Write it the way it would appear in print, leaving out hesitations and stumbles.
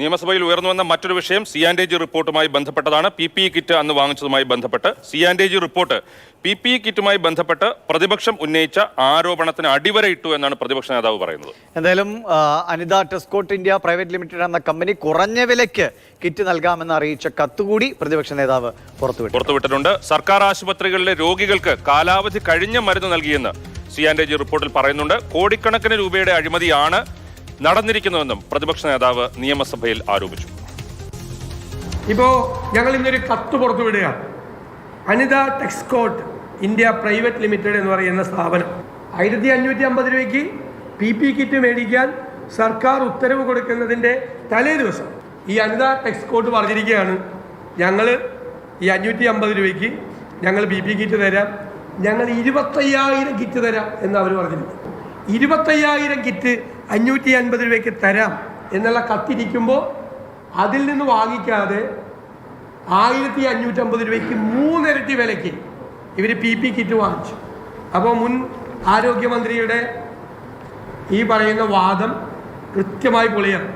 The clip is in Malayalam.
നിയമസഭയിൽ ഉയർന്നുവന്ന മറ്റൊരു വിഷയം സിയാൻഡേജ് റിപ്പോർട്ടുമായി ബന്ധപ്പെട്ടതാണ്. PPE കിറ്റ് അന്ന് വാങ്ങിച്ചതുമായി ബന്ധപ്പെട്ട് സിയാൻഡേജ് റിപ്പോർട്ട് PPE കിറ്റുമായി ബന്ധപ്പെട്ട് പ്രതിപക്ഷം ഉന്നയിച്ച ആരോപണത്തിന് അടിവരയിട്ടു എന്നാണ് പ്രതിപക്ഷ നേതാവ് പറയുന്നത്. എന്തായാലും അനിത ടെസ്കോട്ട് ഇന്ത്യ പ്രൈവറ്റ് ലിമിറ്റഡ് എന്ന കമ്പനി കുറഞ്ഞ വിലയ്ക്ക് കിറ്റ് നൽകാമെന്ന് അറിയിച്ച കത്തുകൂടി പ്രതിപക്ഷ നേതാവ് പുറത്തുവിട്ടിട്ടുണ്ട്. സർക്കാർ ആശുപത്രികളിലെ രോഗികൾക്ക് കാലാവധി കഴിഞ്ഞ മരുന്ന് നൽകിയെന്ന് സിയാൻഡേജ് റിപ്പോർട്ടിൽ പറയുന്നുണ്ട്. കോടിക്കണക്കിന് രൂപയുടെ അഴിമതിയാണ് നടന്നിരിക്കുന്നുവെന്നും പ്രതിപക്ഷ നേതാവ് നിയമസഭയിൽ ആരോപിച്ചു. ഇപ്പോൾ ഞങ്ങൾ ഇന്നൊരു കത്ത് പുറത്തുവിടുകയാണ്. അനിത ടെക്സ്കോട്ട് ഇന്ത്യ പ്രൈവറ്റ് ലിമിറ്റഡ് എന്ന് പറയുന്ന സ്ഥാപനം 1550 രൂപയ്ക്ക് PPE കിറ്റ് മേടിക്കാൻ സർക്കാർ ഉത്തരവ് കൊടുക്കുന്നതിൻ്റെ തലേ ദിവസം ഈ അനിത ടെക്സ്കോട്ട് പറഞ്ഞിരിക്കുകയാണ്, ഞങ്ങൾ ഈ 550 രൂപയ്ക്ക് ഞങ്ങൾ PPE കിറ്റ് തരാം, ഞങ്ങൾ 25,000 കിറ്റ് തരാം എന്ന് അവർ പറഞ്ഞിരിക്കും. 25,000 കിറ്റ് 550 രൂപയ്ക്ക് തരാം എന്നുള്ള കത്തിരിക്കുമ്പോൾ അതിൽ നിന്ന് വാങ്ങിക്കാതെ 1550 രൂപയ്ക്ക് 3 ഇരട്ടി വിലയ്ക്ക് ഇവർ PPE കിറ്റ് വാങ്ങിച്ചു. അപ്പോൾ മുൻ ആരോഗ്യമന്ത്രിയുടെ ഈ പറയുന്ന വാദം കൃത്യമായി പൊളിയാണ്.